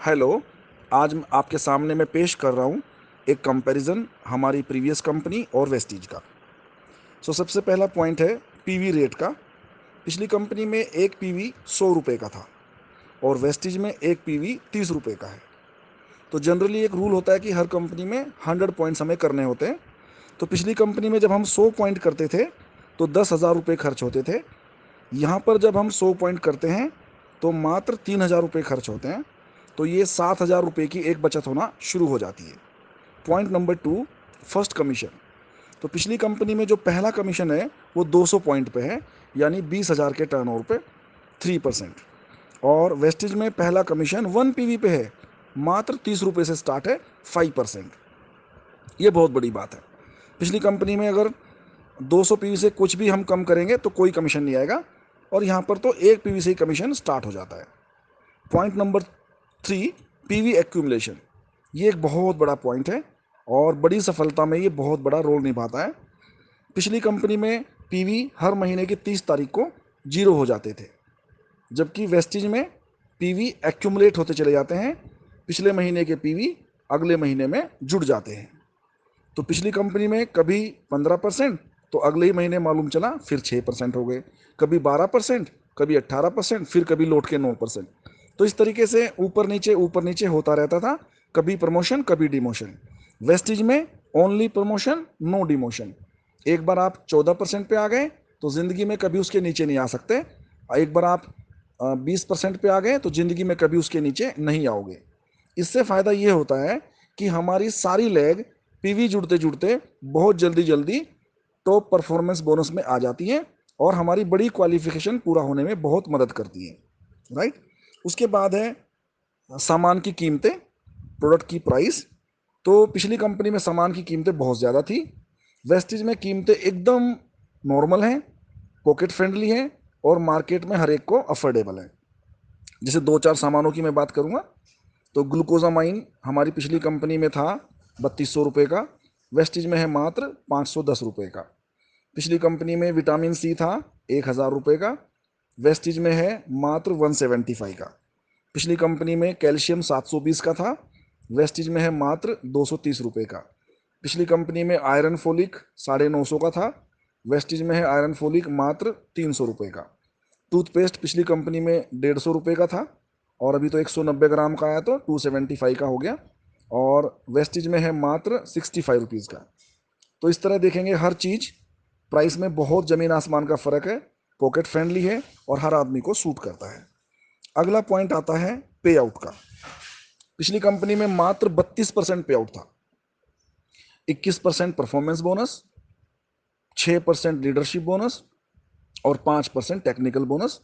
Hello, आज आपके सामने मैं पेश कर रहा हूँ एक कंपैरिजन हमारी प्रीवियस कंपनी और वेस्टीज का। सबसे पहला पॉइंट है पीवी रेट का। पिछली कंपनी में एक पीवी 100 रुपये का था और वेस्टीज में एक पीवी 30 रुपये का है। तो जनरली एक रूल होता है कि हर कंपनी में 100 पॉइंट्स हमें करने होते हैं। तो पिछली कंपनी में जब हम 100 पॉइंट करते थे तो 10,000 रुपये खर्च होते थे। यहाँ पर जब हम 100 पॉइंट करते हैं तो मात्र 3,000 रुपये खर्च होते हैं। तो ये 7,000 रुपये की एक बचत होना शुरू हो जाती है। Point number 2, first commission. तो पिछली कंपनी में जो पहला कमीशन है वो 200 पॉइंट पे है, यानी 20,000 के टर्नओवर पे 3%। और वेस्टेज में पहला कमीशन 1 पीवी पे है, मात्र 30 रुपये से स्टार्ट है, 5%। ये बहुत बड़ी बात है। पिछली कंपनी में अगर 200 पीवी से कुछ भी हम कम करेंगे तो कोई कमीशन नहीं आएगा, और यहाँ पर तो 1 पीवी से ही कमीशन स्टार्ट हो जाता है। Point number 3, PV accumulation. ये एक बहुत बड़ा पॉइंट है और बड़ी सफलता में ये बहुत बड़ा रोल निभाता है। पिछली कंपनी में पीवी हर महीने की 30 तारीख को 0 हो जाते थे, जबकि वेस्टीज में पीवी एक्यूमुलेट होते चले जाते हैं। पिछले महीने के पीवी अगले महीने में जुड़ जाते हैं। तो पिछली कंपनी में कभी 15%, तो अगले ही महीने मालूम चला फिर 6% हो गए, कभी 12%, कभी 18%, फिर कभी लौट के 9%। तो इस तरीके से ऊपर नीचे होता रहता था, कभी प्रमोशन कभी डिमोशन। वेस्टीज में ओनली प्रमोशन, नो डिमोशन। एक बार आप 14% पे आ गए तो ज़िंदगी में कभी उसके नीचे नहीं आ सकते। एक बार आप 20% पे आ गए तो ज़िंदगी में कभी उसके नीचे नहीं आओगे। इससे फ़ायदा ये होता है कि हमारी सारी लेग पीवी जुड़ते जुड़ते बहुत जल्दी जल्दी टॉप परफॉर्मेंस बोनस में आ जाती हैं और हमारी बड़ी क्वालिफिकेशन पूरा होने में बहुत मदद करती हैं, राइट। उसके बाद है सामान की कीमतें, प्रोडक्ट की प्राइस। तो पिछली कंपनी में सामान की कीमतें बहुत ज़्यादा थी। वेस्टीज में कीमतें एकदम नॉर्मल हैं, पॉकेट फ्रेंडली हैं और मार्केट में हर एक को अफोर्डेबल है। जैसे 2-4 सामानों की मैं बात करूँगा तो ग्लूकोजामाइन हमारी पिछली कंपनी में था 3200 रुपये का, वेस्टीज में है मात्र 510 रुपये का। पिछली कंपनी में विटामिन सी था 1,000 रुपये का, वेस्टीज में है मात्र 175 का। पिछली कंपनी में कैल्शियम 720 का था, वेस्टीज में है मात्र 230 रुपये का। पिछली कंपनी में आयरन फोलिक 950 का था, वेस्टीज में है आयरन फोलिक मात्र 300 रुपये का। टूथपेस्ट पिछली कंपनी में 150 रुपये का था और अभी तो 190 ग्राम का आया तो 275 का हो गया, और वेस्टीज में है मात्र 65 रुपीज़ का। तो इस तरह देखेंगे हर चीज़ प्राइस में बहुत ज़मीन आसमान का फ़र्क है, पॉकेट फ्रेंडली है और हर आदमी को सूट करता है। अगला पॉइंट आता है पे आउट का। पिछली कंपनी में मात्र 32% पे आउट था, 21% परफॉर्मेंस बोनस, 6% लीडरशिप बोनस और 5% टेक्निकल बोनस,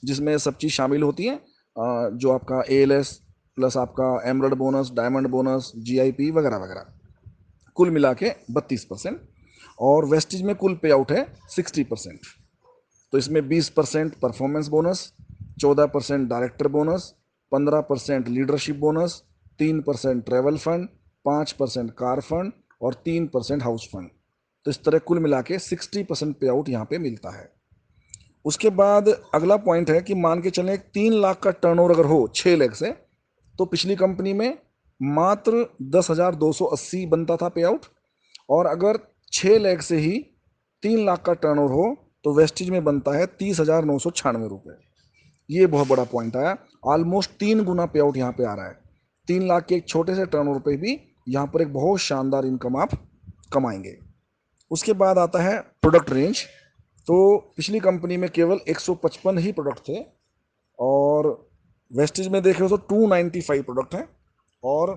जिसमें सब चीज़ शामिल होती है, जो आपका एएलएस प्लस आपका emerald bonus, diamond bonus, GIP वगैरह वगैरह, कुल मिला के 32%। और वेस्टीज में कुल पे आउट है 60%। तो इसमें 20% performance bonus, 14% director bonus, 15% leadership bonus, 3% travel fund, 5% car fund और 3% हाउस फंड। तो इस तरह कुल मिला के 60% पे आउट यहाँ पे मिलता है। उसके बाद अगला पॉइंट है कि मान के चलें 3 लाख का टर्नओवर अगर हो 6 लाख से, तो पिछली कंपनी में मात्र 10,280 बनता था पे आउट, और अगर 6 लाख से ही 3 लाख का टर्नओवर हो तो वेस्टीज में बनता है 30,996 रुपये। ये बहुत बड़ा पॉइंट आया, ऑलमोस्ट 3 गुना पे आउट यहाँ पे आ रहा है। 3 लाख के एक छोटे से टर्नओवर पे भी यहाँ पर एक बहुत शानदार इनकम आप कमाएंगे। उसके बाद आता है प्रोडक्ट रेंज। तो पिछली कंपनी में केवल 155 ही प्रोडक्ट थे और वेस्टीज में देखे तो 295 प्रोडक्ट हैं और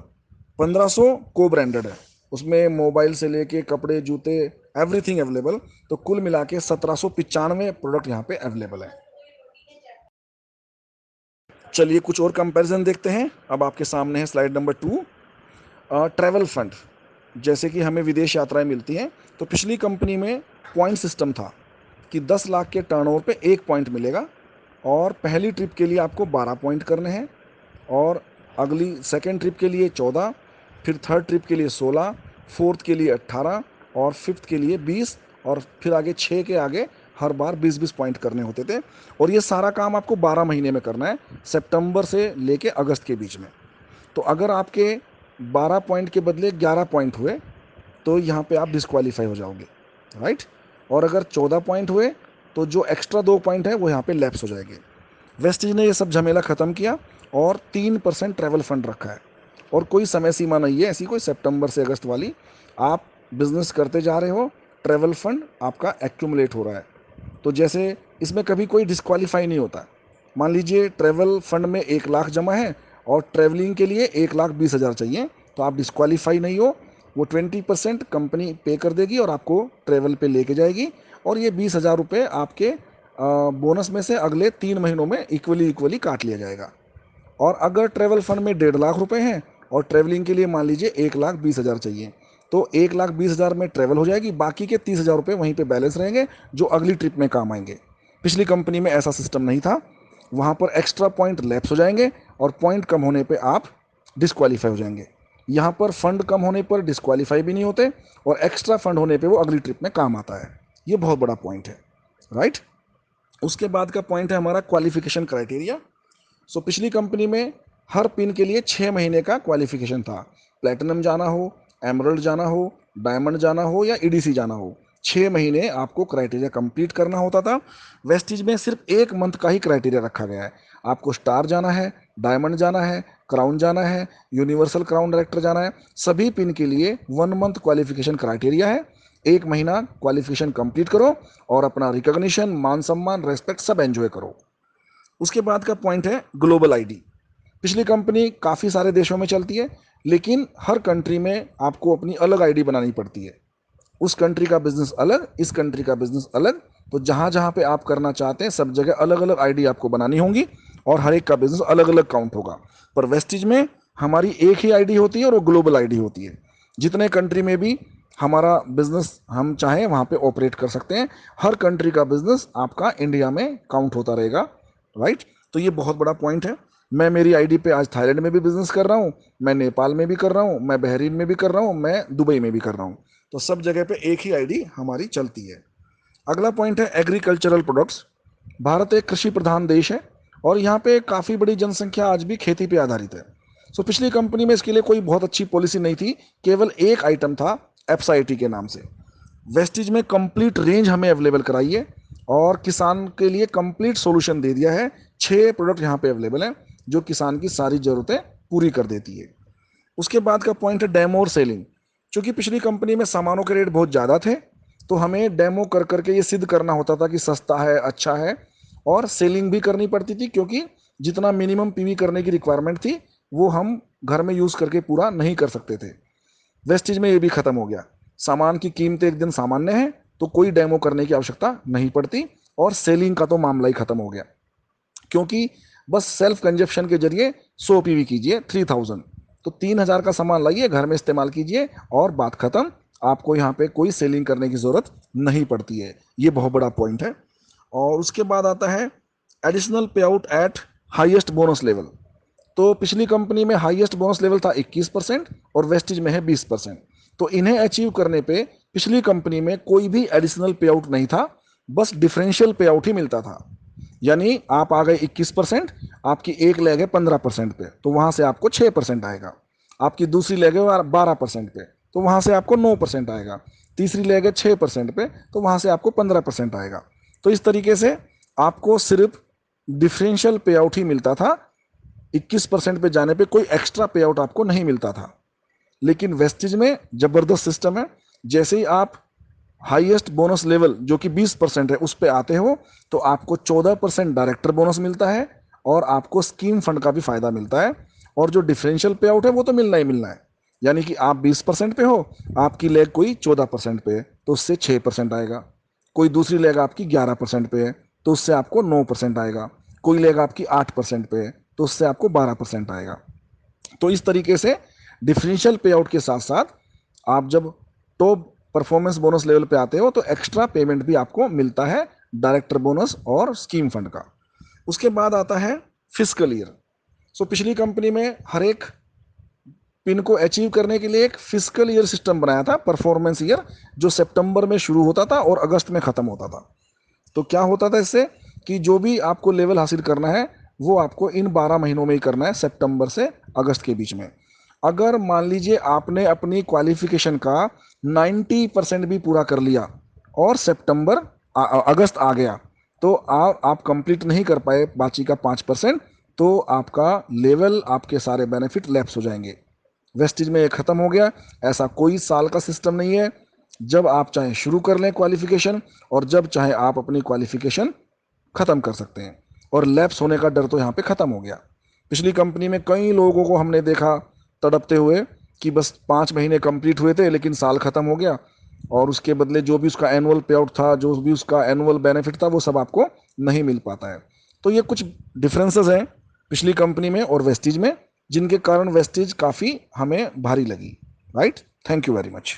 1500 को ब्रांडेड है। उसमें मोबाइल से लेके कपड़े, जूते, एवरीथिंग अवेलेबल। तो कुल मिला के 1795 प्रोडक्ट यहाँ पे अवेलेबल है। चलिए कुछ और कंपैरिजन देखते हैं। अब आपके सामने है स्लाइड नंबर 2, ट्रैवल फंड। जैसे कि हमें विदेश यात्राएं मिलती हैं, तो पिछली कंपनी में पॉइंट सिस्टम था कि 10 लाख के टर्नओवर पे 1 पॉइंट मिलेगा और पहली ट्रिप के लिए आपको 12 पॉइंट करने हैं, और अगली सेकेंड ट्रिप के लिए 14, फिर थर्ड ट्रिप के लिए 16, फोर्थ के लिए 18 और फिफ्थ के लिए 20, और फिर आगे 6 के आगे हर बार 20-20 पॉइंट करने होते थे। और ये सारा काम आपको 12 महीने में करना है, सितंबर से लेके अगस्त के बीच में। तो अगर आपके 12 पॉइंट के बदले 11 पॉइंट हुए तो यहाँ पे आप डिस्क्वालीफाई हो जाओगे, राइट। और अगर 14 पॉइंट हुए तो जो एक्स्ट्रा 2 पॉइंट है वो यहाँ पे लैप्स हो जाएंगे। वेस्टीज ने ये सब झमेला ख़त्म किया और 3% ट्रैवल फंड रखा है, और कोई समय सीमा नहीं है ऐसी कोई सितंबर से अगस्त वाली। आप बिजनेस करते जा रहे हो, ट्रैवल फंड आपका एक्यूमुलेट हो रहा है। तो जैसे इसमें कभी कोई डिस्क्वालीफाई नहीं होता। मान लीजिए ट्रैवल फंड में 1 लाख जमा है और ट्रैवलिंग के लिए 1,20,000 चाहिए, तो आप डिस्क्वालीफाई नहीं हो। वो 20% कंपनी पे कर देगी और आपको ट्रैवल पे लेके जाएगी, और ये 20,000 रुपये आपके बोनस में से अगले 3 महीनों में इक्वली काट लिया जाएगा। और अगर ट्रैवल फंड में 1.5 लाख रुपए हैं और ट्रैवलिंग के लिए मान लीजिए 1,20,000 चाहिए, तो 1,20,000 में ट्रैवल हो जाएगी, बाकी के 30,000 रुपये वहीं पे बैलेंस रहेंगे जो अगली ट्रिप में काम आएंगे। पिछली कंपनी में ऐसा सिस्टम नहीं था, वहाँ पर एक्स्ट्रा पॉइंट लैप्स हो जाएंगे और पॉइंट कम होने पर आप डिस्क्वालीफाई हो जाएंगे। यहाँ पर फंड कम होने पर डिस्क्वालीफाई भी नहीं होते, और एक्स्ट्रा फंड होने पर वो अगली ट्रिप में काम आता है। ये बहुत बड़ा पॉइंट है, राइट। उसके बाद का पॉइंट है हमारा क्वालिफिकेशन क्राइटेरिया। सो पिछली कंपनी में हर पिन के लिए 6 महीने का क्वालिफिकेशन था। प्लेटिनम जाना हो, एमरल्ड जाना हो, डायमंड जाना हो या ईडीसी जाना हो, 6 महीने आपको क्राइटेरिया कंप्लीट करना होता था। वेस्टीज में सिर्फ 1 मंथ का ही क्राइटेरिया रखा गया है। आपको स्टार जाना है, डायमंड जाना है, क्राउन जाना है, यूनिवर्सल क्राउन डायरेक्टर जाना है, सभी पिन के लिए 1 मंथ क्वालिफिकेशन क्राइटेरिया है। 1 महीना क्वालिफिकेशन कंप्लीट करो और अपना रिकॉग्निशन, मान सम्मान, रेस्पेक्ट सब एंजॉय करो। उसके बाद का पॉइंट है ग्लोबल आईडी। पिछली कंपनी काफ़ी सारे देशों में चलती है, लेकिन हर कंट्री में आपको अपनी अलग आईडी बनानी पड़ती है। उस कंट्री का बिजनेस अलग, इस कंट्री का बिजनेस अलग, तो जहाँ जहाँ पे आप करना चाहते हैं सब जगह अलग अलग आईडी आपको बनानी होंगी और हर एक का बिजनेस अलग अलग काउंट होगा। पर वेस्टीज में हमारी एक ही आईडी होती है और वो ग्लोबल आईडी होती है। जितने कंट्री में भी हमारा बिजनेस हम चाहें वहाँ पे ऑपरेट कर सकते हैं। हर कंट्री का बिजनेस आपका इंडिया में काउंट होता रहेगा, राइट। तो ये बहुत बड़ा पॉइंट है। मैं मेरी आईडी पे आज थाईलैंड में भी बिजनेस कर रहा हूँ, मैं नेपाल में भी कर रहा हूँ, मैं बहरीन में भी कर रहा हूँ, मैं दुबई में भी कर रहा हूँ। तो सब जगह पे एक ही आईडी हमारी चलती है। अगला पॉइंट है एग्रीकल्चरल प्रोडक्ट्स। भारत एक कृषि प्रधान देश है और यहाँ पे काफ़ी बड़ी जनसंख्या आज भी खेती पे आधारित है। सो पिछली कंपनी में इसके लिए कोई बहुत अच्छी पॉलिसी नहीं थी, केवल एक आइटम था एप्साइटी के नाम से। वेस्टीज में कंप्लीट रेंज हमें अवेलेबल कराई है और किसान के लिए कंप्लीट सॉल्यूशन दे दिया है। 6 प्रोडक्ट यहाँ पे अवेलेबल हैं जो किसान की सारी ज़रूरतें पूरी कर देती है। उसके बाद का पॉइंट है डेमो और सेलिंग। चूँकि पिछली कंपनी में सामानों के रेट बहुत ज़्यादा थे, तो हमें डेमो कर करके ये सिद्ध करना होता था कि सस्ता है, अच्छा है, और सेलिंग भी करनी पड़ती थी, क्योंकि जितना मिनिमम पीवी करने की रिक्वायरमेंट थी वो हम घर में यूज़ करके पूरा नहीं कर सकते थे। वेस्टीज में ये भी ख़त्म हो गया। सामान की कीमतें एक दिन सामान्य है तो कोई डेमो करने की आवश्यकता नहीं पड़ती, और सेलिंग का तो मामला ही ख़त्म हो गया, क्योंकि बस सेल्फ कंजप्शन के जरिए 100 पीवी कीजिए 3000, तो 3000 का सामान लाइए, घर में इस्तेमाल कीजिए और बात ख़त्म। आपको यहाँ पे कोई सेलिंग करने की ज़रूरत नहीं पड़ती है। ये बहुत बड़ा पॉइंट है। और उसके बाद आता है एडिशनल पे out at highest bonus level. तो पिछली कंपनी में हाईएस्ट बोनस लेवल था 21% और वेस्टीज में है 20%। तो इन्हें अचीव करने पे पिछली कंपनी में कोई भी एडिशनल पे आउट नहीं था, बस डिफरेंशियल पे आउट ही मिलता था। यानी आप आ गए 21%, आपकी एक लेग है 15% पे, तो वहाँ से आपको 6% आएगा। आपकी दूसरी लेग है 12% पे, तो वहाँ से आपको 9% आएगा। तीसरी लेग है 6% पे, तो वहाँ से आपको 15% आएगा। तो इस तरीके से आपको सिर्फ डिफरेंशियल पे आउट ही मिलता था। 21% पे जाने पे कोई एक्स्ट्रा पे आउट आपको नहीं मिलता था। लेकिन वेस्टीज में ज़बरदस्त सिस्टम है। जैसे ही आप हाईएस्ट बोनस लेवल जो कि 20% है उस पे आते हो, तो आपको 14% डायरेक्टर बोनस मिलता है और आपको स्कीम फंड का भी फायदा मिलता है। और जो डिफरेंशियल पे आउट है वो तो मिलना ही मिलना है। यानी कि आप 20% पे हो, आपकी लेग कोई 14% पे है तो उससे 6% आएगा। कोई दूसरी लेग आपकी 11% पे है तो उससे आपको 9% आएगा। कोई लेग आपकी 8% पे है तो उससे आपको 12% आएगा। तो इस तरीके से डिफरेंशियल पे आउट के साथ साथ आप जब टॉप परफॉर्मेंस बोनस लेवल पे आते हो तो एक्स्ट्रा पेमेंट भी आपको मिलता है, डायरेक्टर बोनस और स्कीम फंड का। उसके बाद आता है फिस्कल ईयर। सो पिछली कंपनी में हर एक पिन को अचीव करने के लिए एक फिस्कल ईयर सिस्टम बनाया था, परफॉर्मेंस ईयर, जो सितंबर में शुरू होता था और अगस्त में ख़त्म होता था। तो क्या होता था इससे कि जो भी आपको लेवल हासिल करना है वो आपको इन 12 महीनों में ही करना है, सितंबर से अगस्त के बीच में। अगर मान लीजिए आपने अपनी क्वालिफिकेशन का 90% भी पूरा कर लिया और अगस्त आ गया, तो आप कंप्लीट नहीं कर पाए बाकी का 5%, तो आपका लेवल, आपके सारे बेनिफिट लैप्स हो जाएंगे। वेस्टिज में ये ख़त्म हो गया। ऐसा कोई साल का सिस्टम नहीं है, जब आप चाहें शुरू कर लें क्वालिफिकेशन और जब चाहे आप अपनी क्वालिफिकेशन ख़त्म कर सकते हैं, और लैप्स होने का डर तो यहाँ पे ख़त्म हो गया। पिछली कंपनी में कई लोगों को हमने देखा तड़पते हुए कि बस 5 महीने कंप्लीट हुए थे लेकिन साल ख़त्म हो गया, और उसके बदले जो भी उसका एनुअल पे आउट था, जो भी उसका एनुअल बेनिफिट था, वो सब आपको नहीं मिल पाता है। तो ये कुछ डिफरेंसेस हैं पिछली कंपनी में और वेस्टिज में, जिनके कारण वेस्टिज काफ़ी हमें भारी लगी। Right, thank you very much.